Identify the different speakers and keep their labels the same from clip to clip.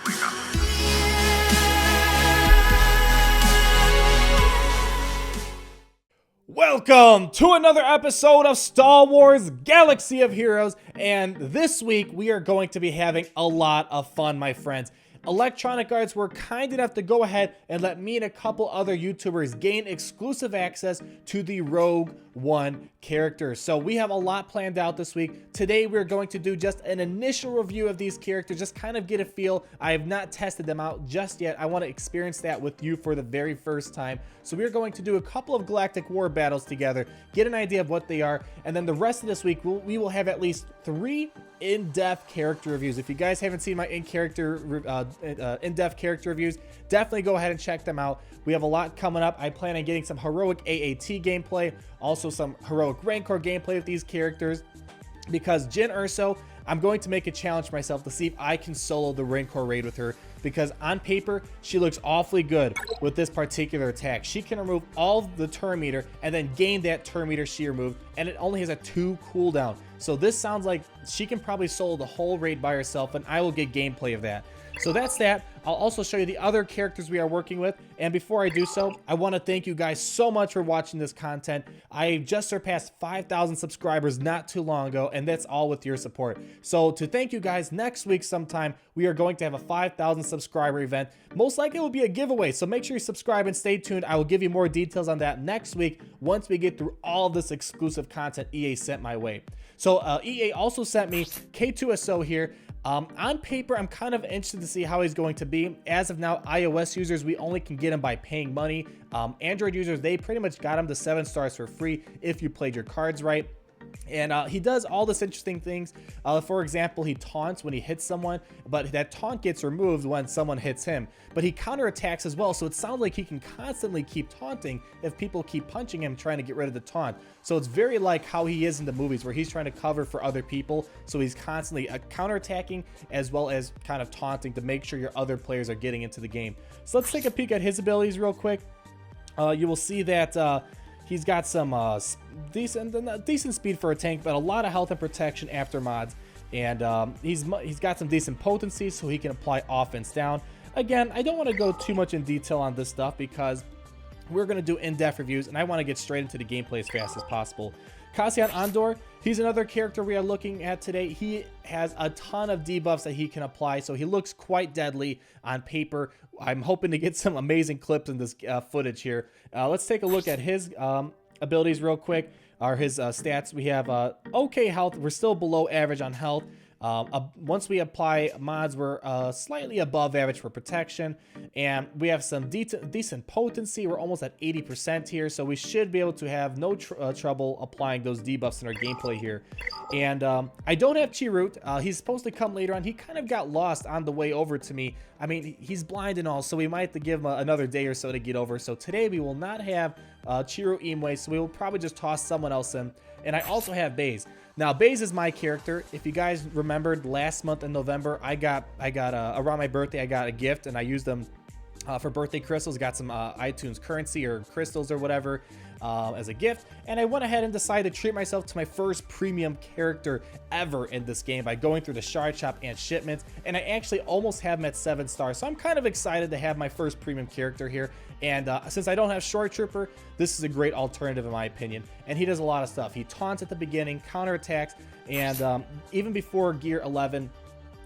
Speaker 1: wake up.
Speaker 2: Welcome to another episode of Star Wars Galaxy of Heroes, and this week we are going to be having a lot of fun, my friends. Electronic Arts were kind enough to go ahead and let me and a couple other YouTubers gain exclusive access to the Rogue One characters. So we have a lot planned out this week. Today we're going to do just an initial review of these characters, just kind of get a feel. I have not tested them out just yet. I want to experience that with you for the very first time. So we're going to do a couple of Galactic War battles together, get an idea of what they are, and then the rest of this week we will have at least 3 in-depth character reviews. If you guys haven't seen my in-depth character reviews, definitely go ahead and check them out. We have a lot coming up. I plan on getting some heroic AAT gameplay, also some heroic Rancor gameplay with these characters, because Jyn Erso, I'm going to make a challenge for myself to see if I can solo the Rancor raid with her, because on paper she looks awfully good with this particular attack. She can remove all the turn meter and then gain that turn meter she removed, and it only has a 2 cooldown. So this sounds like she can probably solo the whole raid by herself, and I will get gameplay of that. So that's that. I'll also show you the other characters we are working with. And before I do so, I want to thank you guys so much for watching this content. I just surpassed 5,000 subscribers not too long ago, and that's all with your support. So to thank you guys, next week sometime, we are going to have a 5,000 subscriber event. Most likely it will be a giveaway, so make sure you subscribe and stay tuned. I will give you more details on that next week once we get through all of this exclusive content EA sent my way. So EA also sent me K2SO here. On paper, I'm kind of interested to see how he's going to be. As of now, iOS users, we only can get him by paying money. Android users, they pretty much got him to 7 stars for free if you played your cards right. And he does all this interesting things. For example, he taunts when he hits someone, but that taunt gets removed when someone hits him. But he counterattacks as well, so it sounds like he can constantly keep taunting if people keep punching him, trying to get rid of the taunt. So it's very like how he is in the movies, where he's trying to cover for other people. So he's constantly counterattacking as well as kind of taunting to make sure your other players are getting into the game. So let's take a peek at his abilities real quick. You will see that he's got some decent speed for a tank, but a lot of health and protection after mods. And he's got some decent potency, so he can apply offense down. Again, I don't want to go too much in detail on this stuff because we're going to do in-depth reviews, and I want to get straight into the gameplay as fast as possible. Cassian Andor, he's another character we are looking at today. He has a ton of debuffs that he can apply, so he looks quite deadly on paper. I'm hoping to get some amazing clips in this footage here. Let's take a look at his abilities real quick, or his stats. We have okay health. We're still below average on health. Once we apply mods, we're slightly above average for protection, and we have some decent potency. We're almost at 80% here, so we should be able to have no trouble applying those debuffs in our gameplay here. And I don't have Chirrut. He's supposed to come later on. He kind of got lost on the way over to me. I mean, he's blind and all, so we might have to give him another day or so to get over. So today we will not have Chirrut Imwe, so we will probably just toss someone else in. And I also have Baze. Now, Baze is my character. If you guys remembered, last month in November, I got around my birthday, I got a gift, and I used them for birthday crystals. Got some iTunes currency or crystals or whatever as a gift, and I went ahead and decided to treat myself to my first premium character ever in this game by going through the shard shop and shipments, and I actually almost have him at 7 stars. So I'm kind of excited to have my first premium character here. And since I don't have Short Trooper, this is a great alternative in my opinion. And he does a lot of stuff. He taunts at the beginning, counterattacks, and even before Gear 11,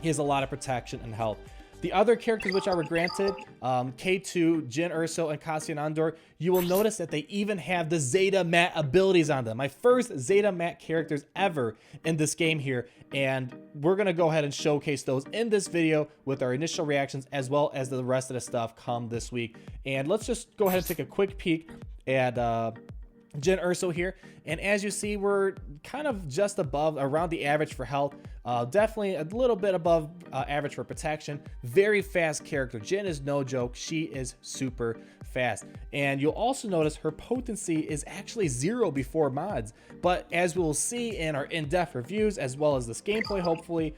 Speaker 2: he has a lot of protection and health. The other characters which I were granted, K2, Jyn Erso, and Cassian Andor, you will notice that they even have the Zeta Mat abilities on them. My first Zeta Mat characters ever in this game here, and we're going to go ahead and showcase those in this video with our initial reactions as well as the rest of the stuff come this week. And let's just go ahead and take a quick peek at Jyn Erso here, and as you see, we're kind of just above, around the average for health. Definitely a little bit above average for protection. Very fast character. Jyn is no joke. She is super fast. And you'll also notice her potency is actually 0 before mods. But as we'll see in our in-depth reviews, as well as this gameplay, hopefully,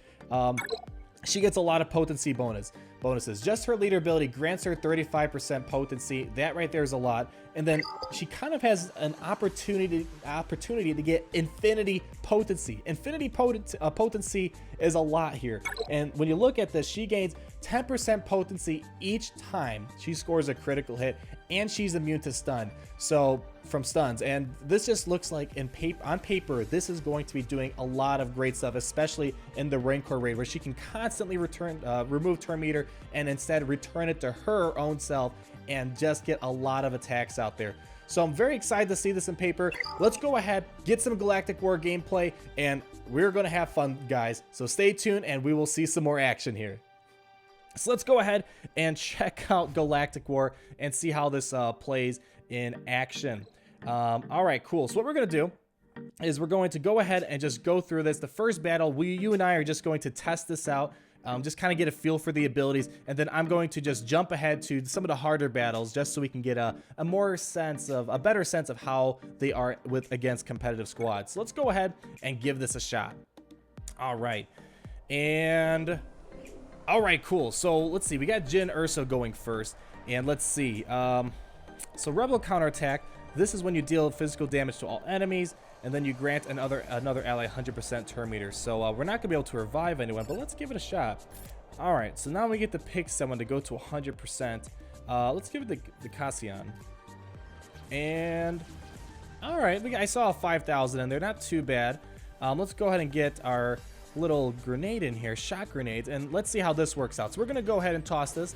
Speaker 2: she gets a lot of potency bonus. bonuses. Just her leader ability grants her 35% potency. That right there is a lot. And then she kind of has an opportunity to get infinity potency. Infinity potency is a lot here. And when you look at this, she gains 10% potency each time she scores a critical hit, and she's immune to stun. So from stuns, and this just looks like on paper this is going to be doing a lot of great stuff, especially in the Rancor raid, where she can constantly remove turn meter and instead return it to her own self and just get a lot of attacks out there. So I'm very excited to see this in paper. Let's go ahead, get some Galactic War gameplay, and we're gonna have fun, guys. So stay tuned and we will see some more action here. So let's go ahead and check out Galactic War and see how this plays in action. All right, cool. So what we're going to do is we're going to go ahead and just go through this. The first battle, you and I are just going to test this out, just kind of get a feel for the abilities, and then I'm going to just jump ahead to some of the harder battles just so we can get a better sense of how they are against competitive squads. So let's go ahead and give this a shot. All right. And all right, cool. So let's see. We got Jin Urso going first, and let's see. So Rebel counterattack. This is when you deal physical damage to all enemies, and then you grant another ally 100% turn meter. So we're not gonna be able to revive anyone, but let's give it a shot. All right. So now we get to pick someone to go to 100%. Let's give it the Cassian. And all right, I saw a 5,000 in there. Not too bad. Let's go ahead and get our little grenade in here, shot grenades, and let's see how this works out. So we're gonna go ahead and toss this.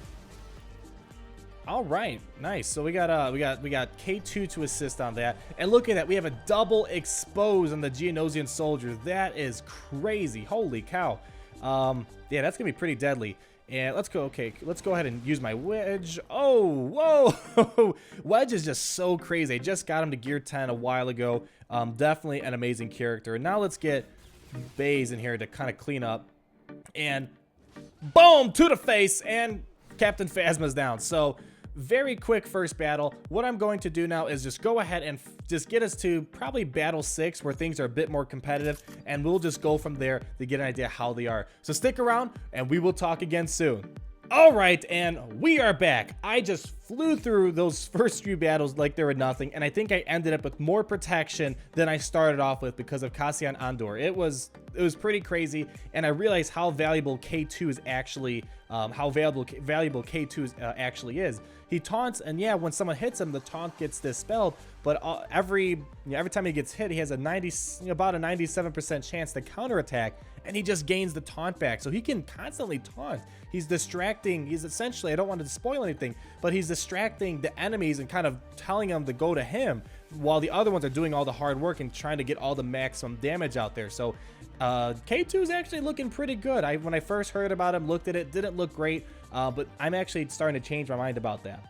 Speaker 2: All right, nice. So we got K2 to assist on that, and look at that, we have a double expose on the Geonosian soldier. That is crazy. Holy cow. Yeah, that's gonna be pretty deadly. And let's go. Okay, let's go ahead and use my wedge. Oh, whoa. Wedge is just so crazy. I just got him to gear 10 a while ago. Definitely an amazing character. And now let's get Baze in here to kind of clean up, and boom, to the face, and Captain Phasma's down. So very quick first battle. What I'm going to do now is just go ahead and just get us to probably battle 6, where things are a bit more competitive, and we'll just go from there to get an idea how they are. So stick around and we will talk again soon. All right, and we are back. I just flew through those first few battles like they were nothing, and I think I ended up with more protection than I started off with because of Cassian Andor. It was pretty crazy, and I realized how valuable K2 is actually, actually is. He taunts, and yeah, when someone hits him, the taunt gets dispelled. But every time he gets hit, he has about a 97% chance to counterattack, and he just gains the taunt back. So he can constantly taunt. He's distracting. He's essentially, I don't want to spoil anything, but he's distracting the enemies and kind of telling them to go to him, while the other ones are doing all the hard work and trying to get all the maximum damage out there. So K2 is actually looking pretty good. When I first heard about him, looked at it, didn't look great, but I'm actually starting to change my mind about that.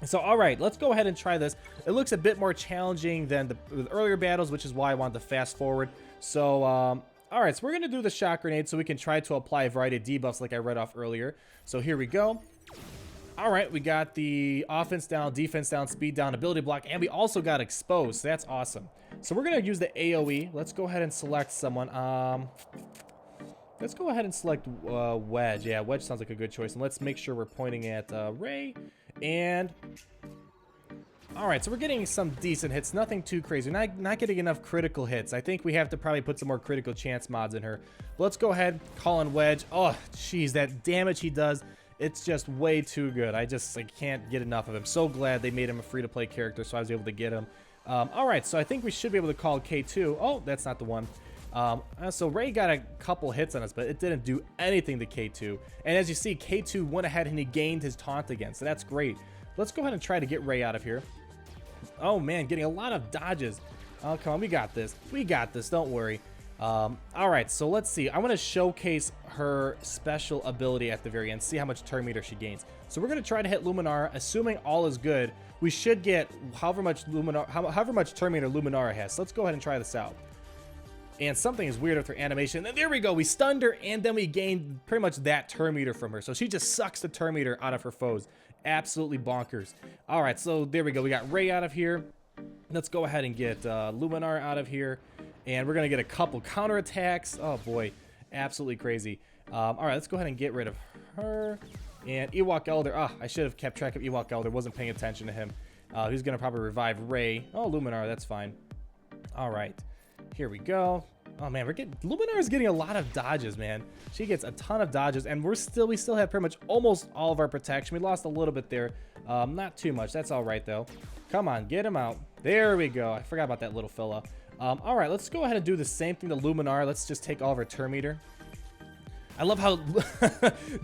Speaker 2: So all right, let's go ahead and try this. It looks a bit more challenging than the earlier battles, which is why I wanted to fast forward. So all right, so we're gonna do the shot grenade so we can try to apply a variety of debuffs like I read off earlier. So here we go. All right, we got the offense down, defense down, speed down, ability block, and we also got exposed. So that's awesome. So we're gonna use the AoE. Let's go ahead and select someone. Let's go ahead and select Wedge. Yeah, Wedge sounds like a good choice. And let's make sure we're pointing at Rey. And all right, so we're getting some decent hits, nothing too crazy. Not getting enough critical hits. I think we have to probably put some more critical chance mods in her. But let's go ahead, call in Wedge. Oh, jeez, that damage he does, it's just way too good. I can't get enough of him. So glad they made him a free-to-play character, so I was able to get him. All right, so I think we should be able to call K2. Oh, that's not the one. So Rey got a couple hits on us, but it didn't do anything to K2. And as you see, K2 went ahead and he gained his taunt again, so that's great. Let's go ahead and try to get Rey out of here. Oh man, getting a lot of dodges. Oh, come on, we got this. We got this, don't worry. All right, so let's see. I want to showcase her special ability at the very end, see how much turn meter she gains. So we're going to try to hit Luminara. Assuming all is good, we should get however much turn meter Luminara has. So let's go ahead and try this out. And something is weird with her animation. And there we go. We stunned her, and then we gained pretty much that turn meter from her. So she just sucks the turn meter out of her foes. Absolutely bonkers. All right, so there we go. We got Rey out of here. Let's go ahead and get Luminar out of here. And we're going to get a couple counterattacks. Oh, boy. Absolutely crazy. All right, let's go ahead and get rid of her. And Ewok Elder. Ah, I should have kept track of Ewok Elder. Wasn't paying attention to him. He's going to probably revive Rey. Oh, Luminar. That's fine. All right. Here we go. Oh, man. Luminar is getting a lot of dodges, man. She gets a ton of dodges. And we still have pretty much almost all of our protection. We lost a little bit there. Not too much. That's all right, though. Come on. Get him out. There we go. I forgot about that little fella. All right. Let's go ahead and do the same thing to Luminar. Let's just take all of our turn meter. I love how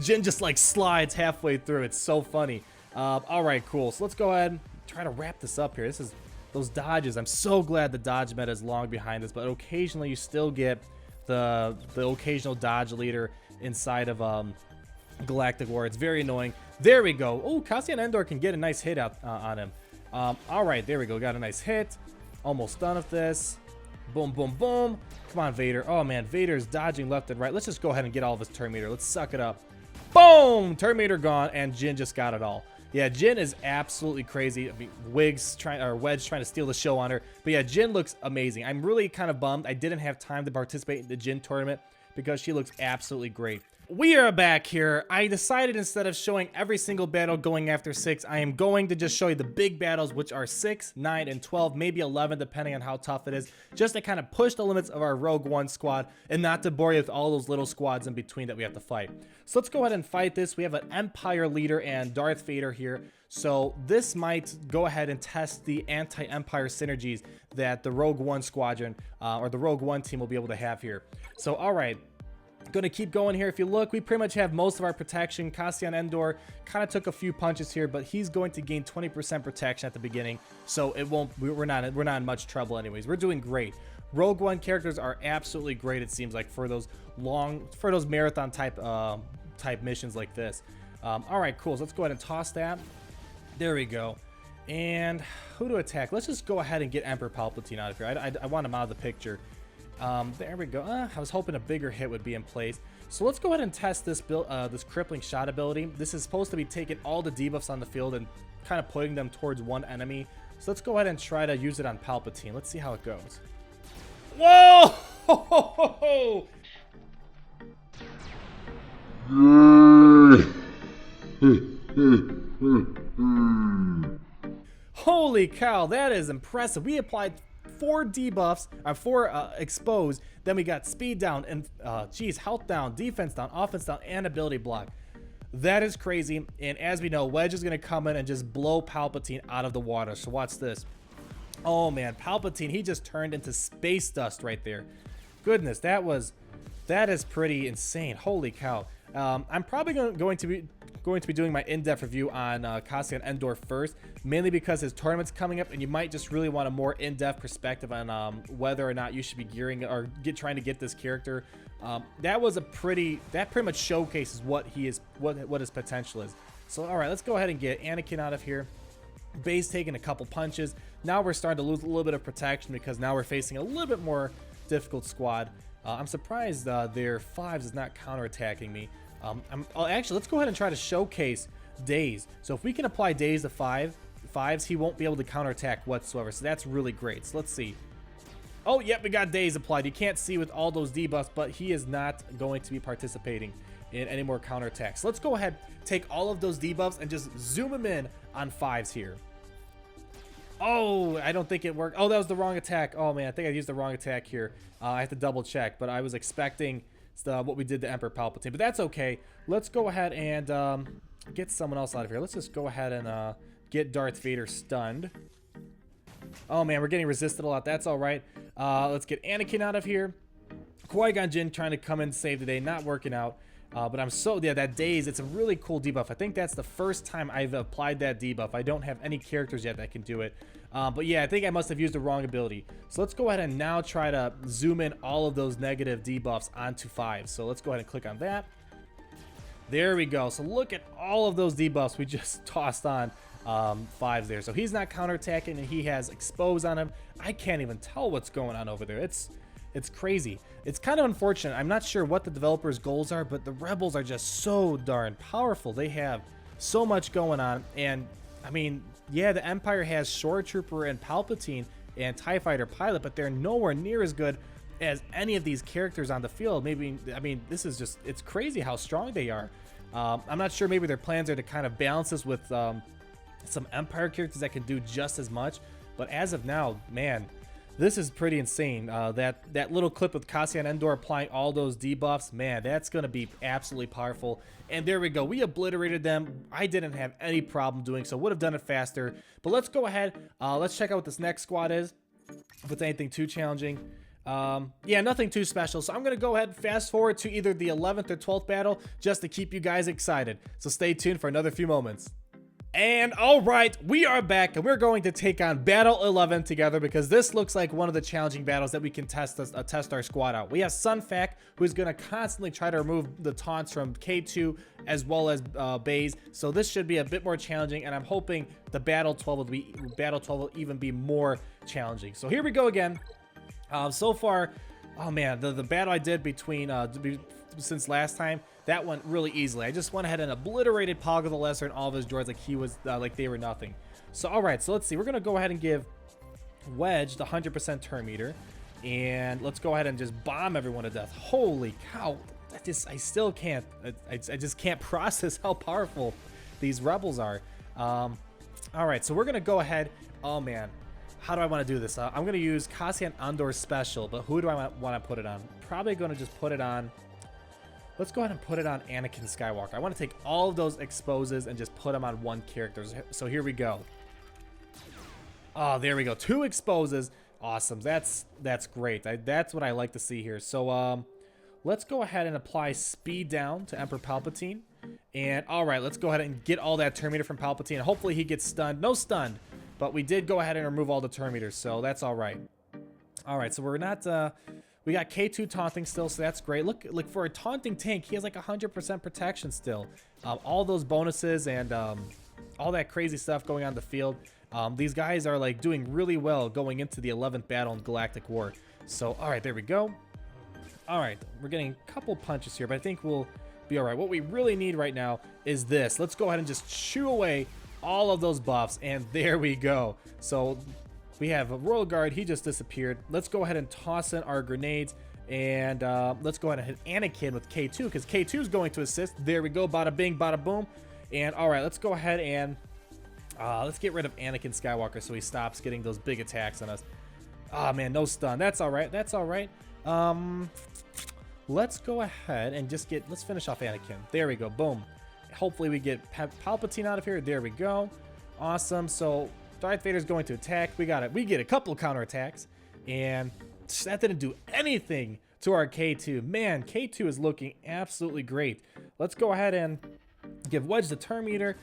Speaker 2: Jin just like slides halfway through. It's so funny. All right, cool. So let's go ahead and try to wrap this up here. This is those dodges. I'm so glad the dodge meta is long behind us, but occasionally you still get the occasional dodge leader inside of Galactic War. It's very annoying. There we go. Oh, Cassian Andor can get a nice hit out on him. All right, there we go. Got a nice hit. Almost done with this. Boom, boom, boom. Come on, Vader. Oh, man, Vader's dodging left and right. Let's just go ahead and get all of his turn meter. Let's suck it up. Boom! Turn meter gone, and Jin just got it all. Yeah, Jin is absolutely crazy. I mean, Wedge trying to steal the show on her. But yeah, Jin looks amazing. I'm really kind of bummed I didn't have time to participate in the Jin tournament because she looks absolutely great. We are back here. I decided instead of showing every single battle going after 6, I am going to just show you the big battles, which are 6, 9, and 12, maybe 11, depending on how tough it is, just to kind of push the limits of our Rogue One squad and not to bore you with all those little squads in between that we have to fight. So let's go ahead and fight this. We have an Empire leader and Darth Vader here. So this might go ahead and test the anti-Empire synergies that the Rogue One squadron or the Rogue One team will be able to have here. So, all right. Going to keep going here. If you look, we pretty much have most of our protection. Cassian Andor kind of took a few punches here, but he's going to gain 20% protection at the beginning, so it won't. We're not in much trouble anyways. We're doing great. Rogue One characters are absolutely great. It seems like for those marathon type missions like this. All right, cool. So let's go ahead and toss that. There we go. And who to attack? Let's just go ahead and get Emperor Palpatine out of here. I want him out of the picture. There we go. I was hoping a bigger hit would be in place. So let's go ahead and test this this crippling shot ability. This is supposed to be taking all the debuffs on the field and kind of putting them towards one enemy. So let's go ahead and try to use it on Palpatine. Let's see how it goes. Whoa! Holy cow, that is impressive. We applied 4 debuffs, 4 exposed, then we got speed down and health down, defense down, offense down, and ability block. That is crazy. And as we know, Wedge is going to come in and just blow Palpatine out of the water. So watch this. Oh man, Palpatine, he just turned into space dust right there. Goodness, that is pretty insane. Holy cow. I'm probably going to be doing my in-depth review on Cassian Andor first, mainly because his tournament's coming up, and you might just really want a more in-depth perspective on whether or not you should be gearing or trying to get this character. That pretty much showcases what he is, what his potential is. So all right, let's go ahead and get Anakin out of here. Bay's taking a couple punches. Now we're starting to lose a little bit of protection because now we're facing a little bit more difficult squad. I'm surprised their 5s is not counterattacking me. Actually, let's go ahead and try to showcase Daze. So if we can apply Daze to 5s, he won't be able to counterattack whatsoever. So that's really great. So let's see. Oh, yep, we got Daze applied. You can't see with all those debuffs, but he is not going to be participating in any more counterattacks. So let's go ahead, take all of those debuffs, and just zoom him in on 5s here. Oh, I don't think it worked. Oh, that was the wrong attack. Oh, man, I think I used the wrong attack here. I have to double check, but I was expecting what we did to Emperor Palpatine, but that's okay. Let's go ahead and get someone else out of here. Let's just go ahead and get Darth Vader stunned. Oh, man, we're getting resisted a lot. That's all right. Let's get Anakin out of here. Qui-Gon Jinn trying to come in and save the day. Not working out. But that Daze, it's a really cool debuff. I think that's the first time I've applied that debuff. I don't have any characters yet that can do it. But yeah, I think I must have used the wrong ability. So let's go ahead and now try to zoom in all of those negative debuffs onto 5. So let's go ahead and click on that. There we go. So look at all of those debuffs we just tossed on 5s there. So he's not counterattacking and he has expose on him. I can't even tell what's going on over there. It's crazy. It's kind of unfortunate. I'm not sure what the developers' goals are, but the Rebels are just so darn powerful. They have so much going on. And, I mean, yeah, the Empire has Shore Trooper and Palpatine and TIE Fighter Pilot, but they're nowhere near as good as any of these characters on the field. Maybe, I mean, this is just, it's crazy how strong they are. I'm not sure, maybe their plans are to kind of balance this with some Empire characters that can do just as much. But as of now, man, this is pretty insane. That little clip with Cassian Andor applying all those debuffs, man, that's going to be absolutely powerful. And there we go. We obliterated them. I didn't have any problem doing so. Would have done it faster. But let's go ahead. Let's check out what this next squad is. If it's anything too challenging. Yeah, nothing too special. So I'm going to go ahead and fast forward to either the 11th or 12th battle just to keep you guys excited. So stay tuned for another few moments. And all right, we are back, and we're going to take on Battle 11 together because this looks like one of the challenging battles that we can test our squad out. We have Sun Fac, who's going to constantly try to remove the taunts from K2 as well as Baze. So this should be a bit more challenging, and I'm hoping the Battle 12 will even be more challenging. So here we go again. So far, oh man, the battle I did between since last time, that went really easily. I just went ahead and obliterated Poggle the Lesser and all of his droids like he was like they were nothing. So all right, so let's see. We're gonna go ahead and give Wedge the 100% turn meter, and let's go ahead and just bomb everyone to death. Holy cow! I still can't. I just can't process how powerful these rebels are. All right, so we're gonna go ahead. Oh man, how do I want to do this? I'm gonna use Cassian Andor's special, but who do I want to put it on? Probably gonna just put it on. Let's go ahead and put it on Anakin Skywalker. I want to take all of those exposes and just put them on one character. So here we go. Oh, there we go. 2 exposes. Awesome. That's great. That's what I like to see here. So let's go ahead and apply speed down to Emperor Palpatine. And all right, let's go ahead and get all that turn meter from Palpatine. Hopefully he gets stunned. No stunned, but we did go ahead and remove all the turn meters, so that's all right. All right, so we're not... we got K2 taunting still, so that's great. Look, for a taunting tank, he has like 100% protection still. All those bonuses and all that crazy stuff going on the field. These guys are like doing really well going into the 11th battle in Galactic War. So, all right, there we go. All right, we're getting a couple punches here, but I think we'll be all right. What we really need right now is this. Let's go ahead and just chew away all of those buffs, and there we go. So we have a Royal Guard. He just disappeared. Let's go ahead and toss in our grenades, and let's go ahead and hit Anakin with K2 because K2 is going to assist. There we go. Bada bing, bada boom. And all right, let's go ahead and let's get rid of Anakin Skywalker so he stops getting those big attacks on us. Oh man, no stun. That's all right. That's all right. Let's go ahead and just let's finish off Anakin. There we go. Boom. Hopefully we get Palpatine out of here. There we go. Awesome. So Darth Vader's going to attack. We got it. We get a couple counterattacks, and that didn't do anything to our K2. Man, K2 is looking absolutely great. Let's go ahead and give Wedge the turn meter.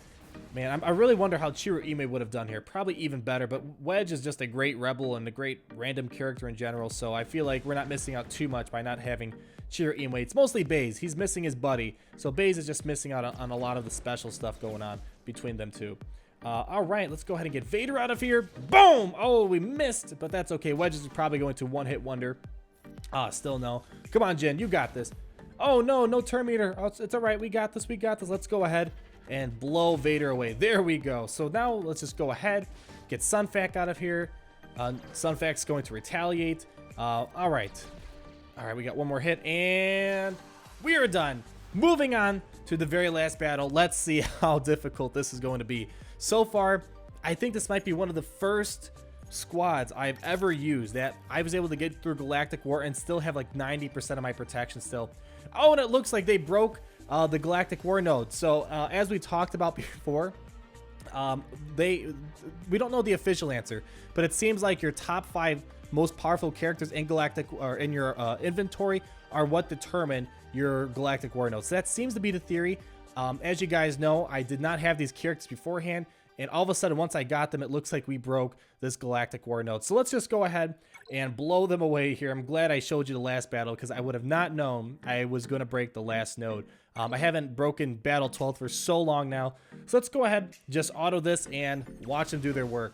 Speaker 2: Man, I really wonder how Chiro Ime would have done here. Probably even better, but Wedge is just a great rebel and a great random character in general, so I feel like we're not missing out too much by not having Chiro Ime. It's mostly Baze. He's missing his buddy, so Baze is just missing out on a lot of the special stuff going on between them two. All right, let's go ahead and get Vader out of here. Boom! Oh, we missed, but that's okay. Wedge is probably going to one-hit wonder. Still no. Come on, Jen, you got this. Oh, no, no turn meter. Oh, it's all right. We got this. We got this. Let's go ahead and blow Vader away. There we go. So now let's just go ahead, get Sun Fac out of here. Sun Fac's going to retaliate. All right. All right, we got one more hit, and we are done. Moving on to the very last battle. Let's see how difficult this is going to be. So far, I think this might be one of the first squads I've ever used that I was able to get through Galactic War and still have like 90% of my protection still. Oh, and it looks like they broke the Galactic War node. So as we talked about before, we don't know the official answer, but it seems like your top 5 most powerful characters in Galactic or in your inventory are what determine your Galactic War node. So that seems to be the theory. As you guys know, I did not have these characters beforehand, and all of a sudden, once I got them, it looks like we broke this Galactic War node. So let's just go ahead and blow them away here. I'm glad I showed you the last battle because I would have not known I was going to break the last node. I haven't broken Battle 12 for so long now. So let's go ahead, just auto this and watch them do their work.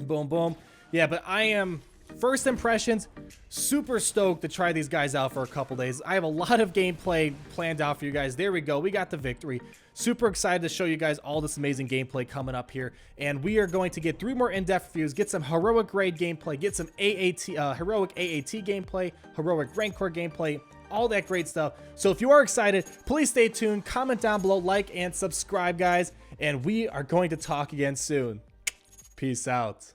Speaker 2: Boom, boom. Yeah, but I am... First impressions, super stoked to try these guys out for a couple days. I have a lot of gameplay planned out for you guys. There we go. We got the victory. Super excited to show you guys all this amazing gameplay coming up here. And we are going to get 3 more in-depth reviews, get some heroic raid gameplay, get some heroic AAT gameplay, heroic Rancor gameplay, all that great stuff. So if you are excited, please stay tuned, comment down below, like and subscribe, guys, and we are going to talk again soon. Peace out.